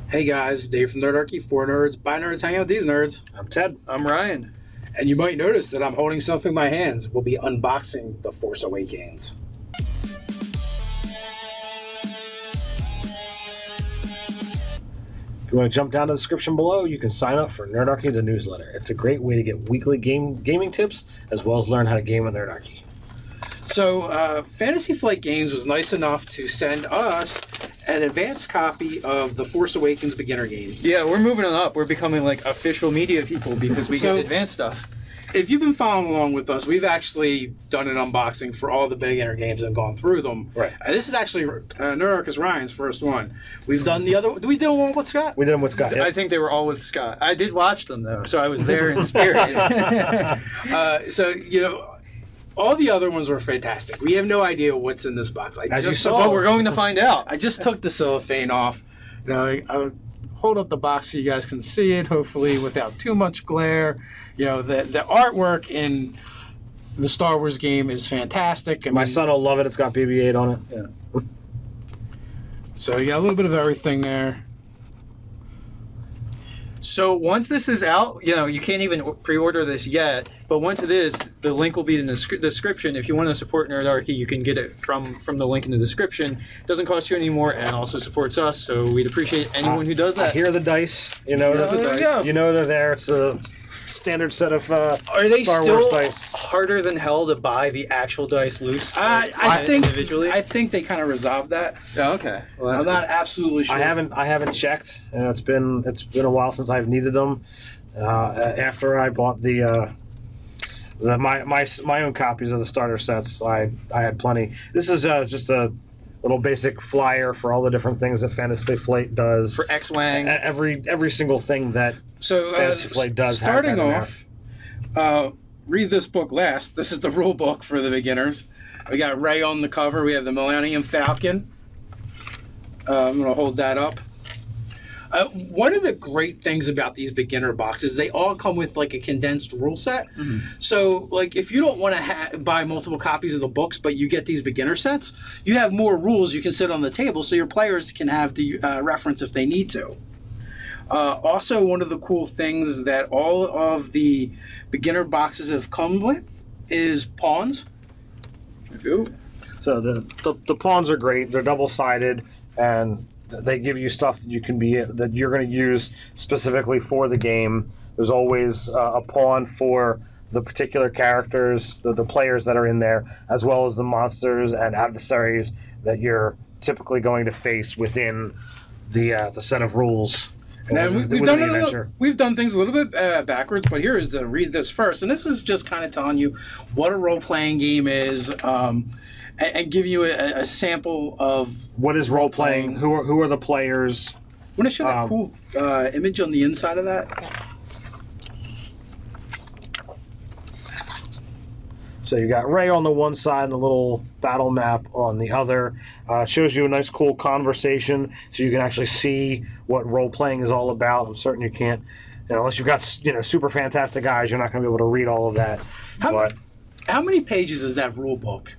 Hey guys, Dave from Nerdarchy, for nerds, by nerds, hang out with these nerds. I'm Ted. I'm Ryan. And you might notice that I'm holding something in my hands. We'll be unboxing The Force Awakens. If you want to jump down to the description below, you can sign up for Nerdarchy, the newsletter. It's a great way to get weekly gaming tips, as well as learn how to game with Nerdarchy. So, Fantasy Flight Games was nice enough to send us an advanced copy of The Force Awakens beginner game. Yeah, we're moving on up. We're becoming like official media people because we get advanced stuff. If you've been following along with us, we've actually done an unboxing for all the beginner games and gone through them. Right. This is actually Nerdarchy's Ryan's first one. We've done the other. Did we do one with Scott? We did them with Scott. I think they were all with Scott. I did watch them though, so I was there in spirit. All the other ones were fantastic. We have no idea what's in this box. But we're going to find out. I just took the cellophane off. I'll hold up the box so you guys can see it, hopefully without too much glare. The artwork in the Star Wars game is fantastic. My son will love it. It's got BB-8 on it. Yeah. So you got a little bit of everything there. So once this is out, you can't even pre-order this yet, but once it is, the link will be in the description. If you want to support Nerdarchy, you can get it from the link in the description. It doesn't cost you any more and also supports us, so we'd appreciate anyone who does that. I hear the dice. You know they're there. It's a standard set of Are they Star still Wars dice. harder than hell to buy the actual dice loose? I think individually. I think they kind of resolved that. Oh, okay. Well, that's I'm not absolutely sure. I haven't checked. It's been a while since I've needed them. After I bought my own copies of the starter sets, I had plenty. This is just a little basic flyer for all the different things that Fantasy Flight does. For X-Wing. Every single thing that Fantasy Flight does. Starting off, read this book last. This is the rule book for the beginners. We got Rey on the cover. We have the Millennium Falcon. I'm going to hold that up. One of the great things about these beginner boxes, they all come with like a condensed rule set. Mm-hmm. So like if you don't want to buy multiple copies of the books, but you get these beginner sets, you have more rules you can sit on the table so your players can have the reference if they need to. Also, one of the cool things that all of the beginner boxes have come with is pawns. Ooh. So the pawns are great. They're double-sided, and they give you stuff that you're going to use specifically for the game. There's always a pawn for the particular characters, the players that are in there, as well as the monsters and adversaries that you're typically going to face within the set of rules. Now, we've done things a little bit backwards, but here is to read this first. And this is just kind of telling you what a role-playing game is and giving you a sample of what is role-playing, who are the players. Want to show that cool image on the inside of that? So you got Rey on the one side and a little battle map on the other. It shows you a nice, cool conversation, so you can actually see what role playing is all about. I'm certain you can't, unless you've got super fantastic eyes, you're not going to be able to read all of that. How many pages is that rule book?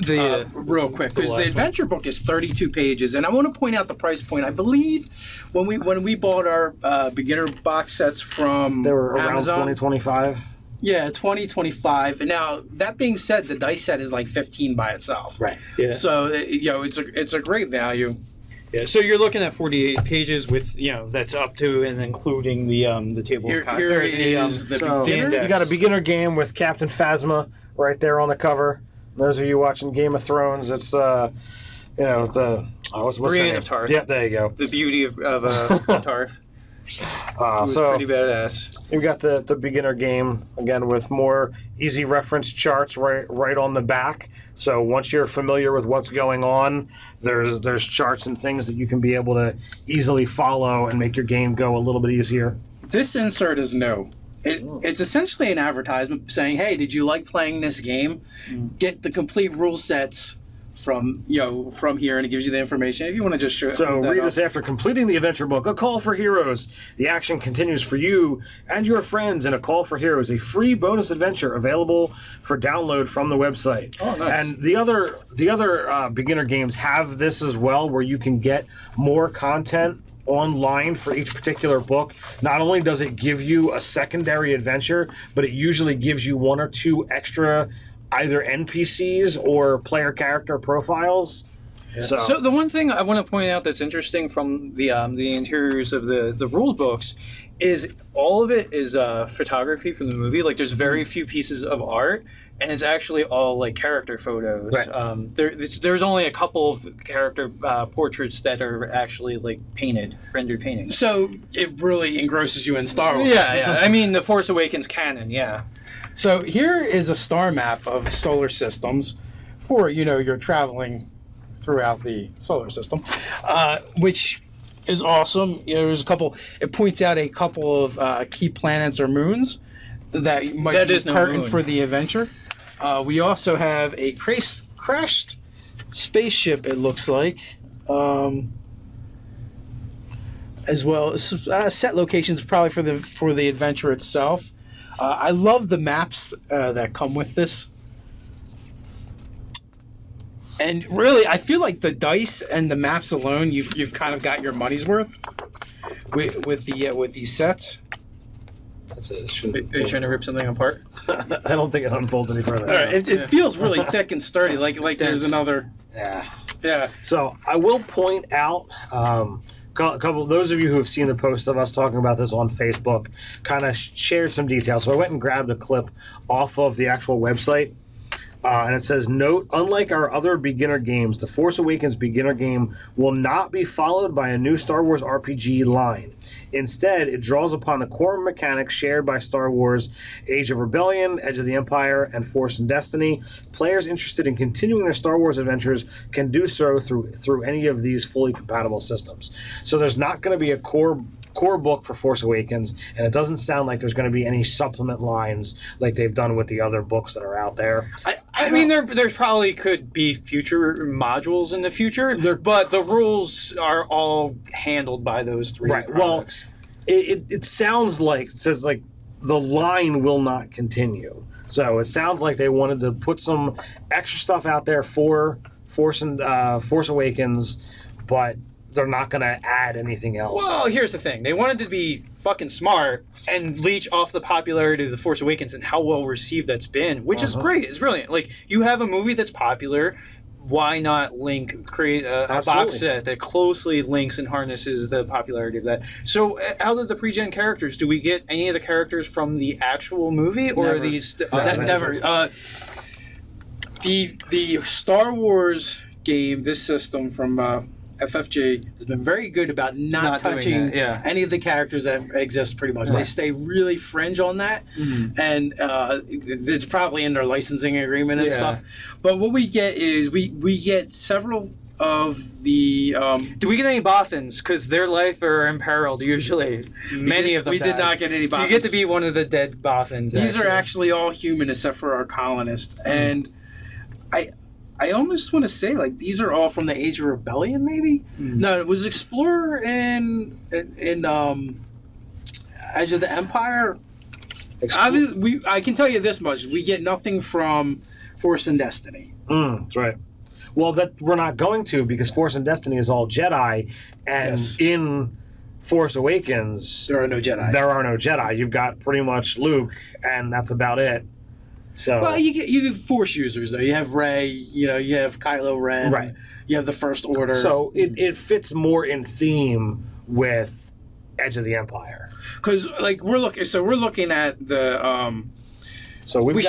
Real quick, because the adventure book is 32 pages, and I want to point out the price point. I believe when we bought our beginner box sets from they were around Amazon, 20-25. Yeah, 20-25. And now that being said, the dice set is like 15 by itself. Right. Yeah. So it's a great value. Yeah. So you're looking at 48 pages with that's up to and including the table. Here is the beginner. You got a beginner game with Captain Phasma right there on the cover. Those of you watching Game of Thrones, it's what's Brienne of Tarth. Yep, there you go. The beauty of Tarth. It was pretty badass. You've got the beginner game, again, with more easy reference charts right on the back. So once you're familiar with what's going on, there's charts and things that you can be able to easily follow and make your game go a little bit easier. This insert is new. It's essentially an advertisement saying, hey, did you like playing this game? Get the complete rule sets from here, and it gives you the information. If you want to just show read this after completing the adventure book, A Call for Heroes. The action continues for you and your friends in A Call for Heroes, a free bonus adventure available for download from the website. Oh, nice. And the other beginner games have this as well, where you can get more content online for each particular book, not only does it give you a secondary adventure, but it usually gives you 1 or 2 extra either NPCs or player character profiles. So the one thing I want to point out that's interesting from the interiors of the rules books is all of it is photography from the movie. Like there's very few pieces of art, and it's actually all like character photos. Right. There's only a couple of character portraits that are actually like rendered paintings. So it really engrosses you in Star Wars. Yeah. I mean, the Force Awakens canon. Yeah. So here is a star map of solar systems for, you're traveling throughout the solar system, which is awesome. There's a couple, it points out a couple of key planets or moons that might be pertinent for the adventure. We also have a crashed spaceship, it looks like, as well as set locations probably for the adventure itself. I love the maps that come with this. And really, I feel like the dice and the maps alone, you've kind of got your money's worth with these sets. That's it. Are you trying to rip something apart? I don't think it unfolds any further. All right, it feels really thick and sturdy, like there's another. Yeah. So I will point out couple. Those of you who have seen the post of us talking about this on Facebook, kind of shared some details. So I went and grabbed a clip off of the actual website. And it says, note, unlike our other beginner games, the Force Awakens beginner game will not be followed by a new Star Wars RPG line. Instead, it draws upon the core mechanics shared by Star Wars Age of Rebellion, Edge of the Empire, and Force and Destiny. Players interested in continuing their Star Wars adventures can do so through any of these fully compatible systems. So there's not going to be a core book for Force Awakens, and it doesn't sound like there's going to be any supplement lines like they've done with the other books that are out there. I mean, there's probably could be future modules in the future, but the rules are all handled by those 3 products. Well, it sounds like, it says like the line will not continue. So it sounds like they wanted to put some extra stuff out there for Force Awakens, but they're not going to add anything else. Well, here's the thing. They wanted to be fucking smart and leech off the popularity of The Force Awakens and how well received that's been, which is great. It's brilliant. Like, you have a movie that's popular. Why not create a box set that closely links and harnesses the popularity of that? So, out of the pre-gen characters, do we get any of the characters from the actual movie, or Never. are these Never. The Star Wars game, this system from FFG has been very good about not touching any of the characters that exist pretty much. Right. They stay really fringe on that, and it's probably in their licensing agreement and stuff. But what we get is we get several of the... Do we get any Bothans? Because their life are imperiled usually. Many of them we did not get any Bothans. You get to be one of the dead Bothans. These are actually all human except for our colonist. And I almost want to say, like, these are all from the Age of Rebellion, maybe? No, it was Explorer in Edge of the Empire. I can tell you this much. We get nothing from Force and Destiny. That's right. Well, that we're not going to, because Force and Destiny is all Jedi, and in Force Awakens... There are no Jedi. There are no Jedi. You've got pretty much Luke, and that's about it. So, well, you get Force users though. You have Rey, you have Kylo Ren, right? You have the First Order. So it fits more in theme with Edge of the Empire. Because we're looking at the. So we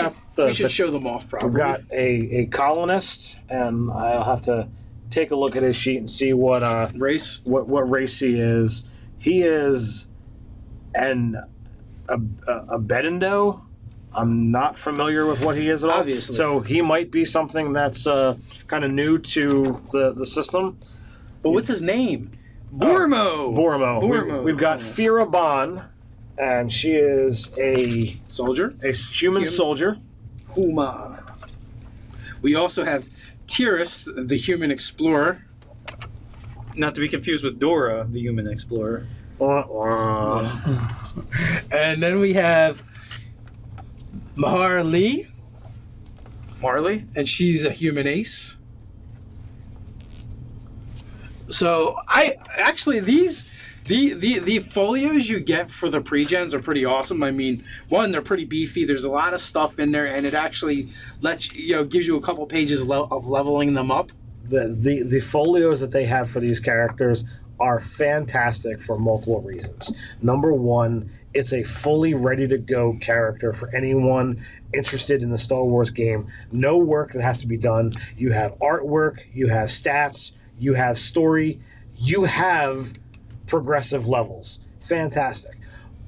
should show them off properly. We've got a colonist, and I'll have to take a look at his sheet and see what race what race he is. He is a Bedendo. I'm not familiar with what he is at all. Obviously. So he might be something that's kind of new to the system. But what's his name? Bormo. We've got Fira Bon, and she is a soldier, a human soldier. Huma. We also have Tyrus, the human explorer. Not to be confused with Dora, the human explorer. And then we have Marley, and she's a human ace. So I actually the folios you get for the pre-gens are pretty awesome. I mean, one, they're pretty beefy. There's a lot of stuff in there, and it actually lets gives you a couple pages of leveling them up. The folios that they have for these characters are fantastic for multiple reasons. Number one, it's a fully ready to go character for anyone interested in the Star Wars game. No work that has to be done. You have artwork, you have stats, you have story, you have progressive levels. Fantastic.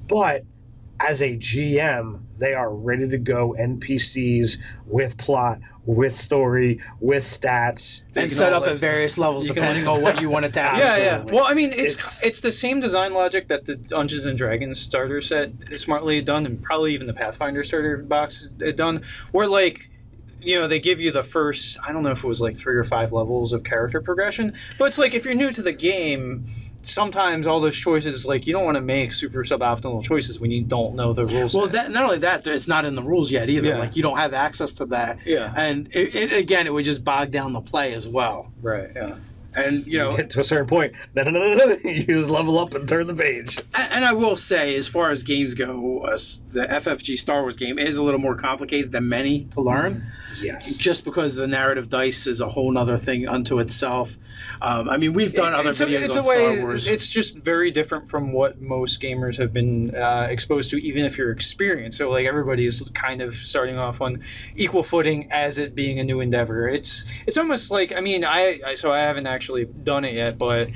But as a GM, they are ready to go NPCs with plot, with story, with stats, and set up at various levels depending on what you want it to have. Yeah. Well, I mean, it's the same design logic that the Dungeons and Dragons starter set smartly done, and probably even the Pathfinder starter box had done, where like, they give you the first, I don't know if it was like 3 or 5 levels of character progression, but it's like if you're new to the game, sometimes all those choices, like, you don't want to make super suboptimal choices when you don't know the rules. Well, not only that, it's not in the rules yet either. Like, you don't have access to that. Yeah. And it would just bog down the play as well. Right, yeah. And, you get to a certain point, you just level up and turn the page. And I will say, as far as games go, the FFG Star Wars game is a little more complicated than many to learn. Yes. Just because the narrative dice is a whole other thing unto itself. I mean, we've done other videos on Star Wars. It's just very different from what most gamers have been exposed to, even if you're experienced. So, like, everybody's kind of starting off on equal footing as it being a new endeavor. It's almost like, I mean, I haven't actually done it yet, but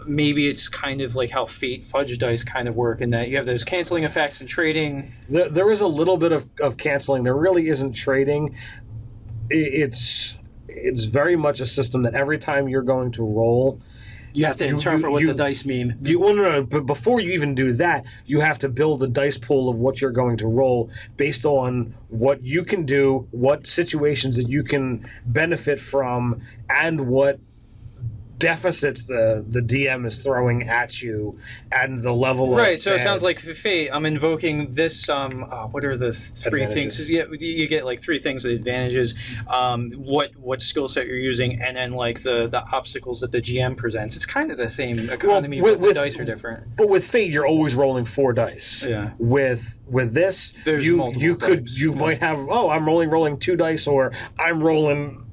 maybe it's kind of like how Fate Fudge dice kind of work, in that you have those canceling effects and trading. There is a little bit of canceling. There really isn't trading. It's very much a system that every time you're going to roll, you have to interpret what the dice mean. No, but before you even do that, you have to build a dice pool of what you're going to roll based on what you can do, what situations that you can benefit from, and what deficits the DM is throwing at you, and the level of... Right, so it sounds like for Fate, I'm invoking this, what are the 3 things? Yeah, you get like 3 things, the advantages, what skill set you're using, and then like the obstacles that the GM presents. It's kind of the same economy, but the dice are different. But with Fate, you're always rolling 4 dice. Yeah. With this, There's you dice. might have, I'm only rolling 2 dice, or I'm rolling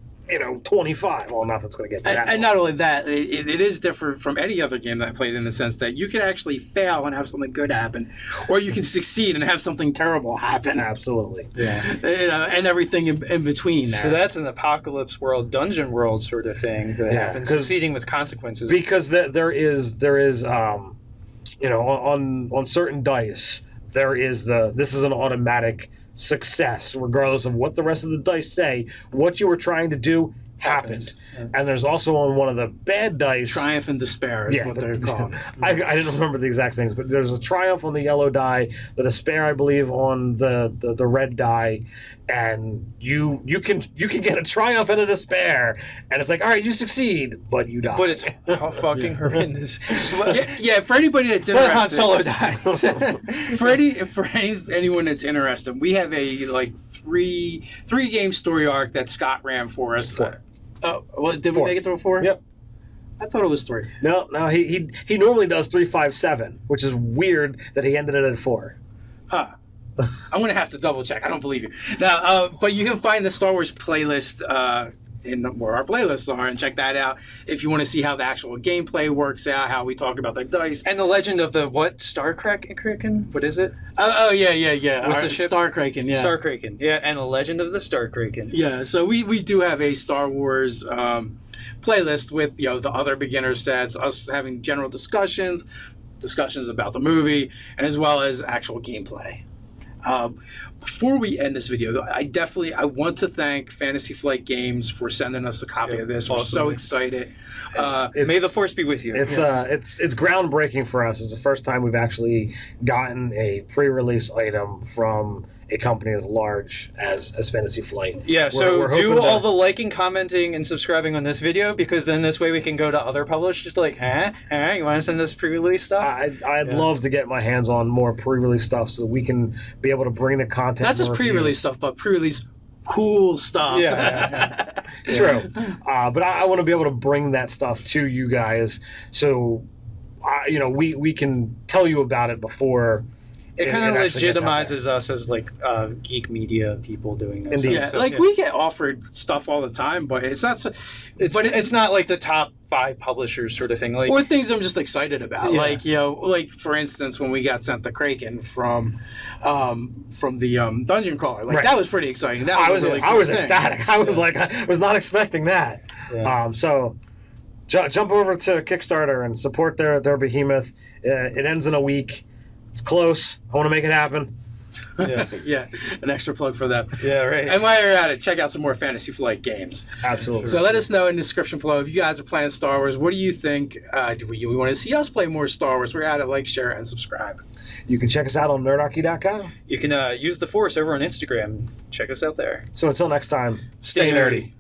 25. Well, nothing's going to get to that. And not only that, it is different from any other game that I played, in the sense that you can actually fail and have something good happen, or you can succeed and have something terrible happen. Absolutely. Yeah. And everything in between there. So that's an apocalypse world, dungeon world sort of thing that happens, succeeding with consequences. Because there is on certain dice, this is an automatic success, regardless of what the rest of the dice say. What you were trying to do happened. Yeah. And there's also on one of the bad dice, triumph and despair is what they're called. I didn't remember the exact things, but there's a triumph on the yellow die, the despair, I believe, on the red die, and you can get a triumph and a despair, and it's like, all right, you succeed, but you die. But it's fucking horrendous. For anybody that's interested, but Han Solo dies. for anyone that's interested, we have a three game story arc that Scott ran for us. 4. Did we make it to a 4? Yep. I thought it was 3. No, he normally does 3, 5, 7, which is weird that he ended it at 4. Huh. I'm going to have to double check. I don't believe you. Now, but you can find the Star Wars playlist where our playlists are, and check that out if you want to see how the actual gameplay works out, how we talk about the dice. And the legend of the Star Kraken? What is it? Yeah. What's the ship? Star Kraken, yeah. Star Kraken, yeah, and the legend of the Star Kraken. Yeah, so we do have a Star Wars playlist with the other beginner sets, us having general discussions about the movie, and as well as actual gameplay. Before we end this video, though, I want to thank Fantasy Flight Games for sending us a copy of this. We're so excited. May the Force be with you. It's groundbreaking for us. It's the first time we've actually gotten a pre-release item from a company as large as Fantasy Flight. Yeah, so do all the liking, commenting, and subscribing on this video, because then this way we can go to other publishers like, you want to send us pre-release stuff? I'd love to get my hands on more pre-release stuff so that we can be able to bring the content. Not just pre-release stuff, but pre-release cool stuff. Yeah. True. But I want to be able to bring that stuff to you guys, so we can tell you about it before. It kind of actually gets out there. legitimizes us as like geek media people doing this. Indeed. Yeah, So, like we get offered stuff all the time, but it's not. it's not like the top 5 publishers sort of thing. Like, Or things I'm just excited about, Yeah. like for instance, when we got sent the Kraken from the Dungeon Crawler, like Right. that was pretty exciting. That I was was a really I cool was thing. ecstatic. I was like, I was not expecting that. Yeah. So jump over to Kickstarter and support their behemoth. It ends in a week. It's close. I want to make it happen. yeah, Yeah, an extra plug for them. yeah, right. And while you're at it, check out some more Fantasy Flight games. Absolutely. So let us know in the description below if you guys are playing Star Wars. What do you think? Do we want to see us play more Star Wars? We're at it. Like, share, and subscribe. You can check us out on nerdarchy.com. You can use the Force over on Instagram. Check us out there. So until next time, Stay nerdy.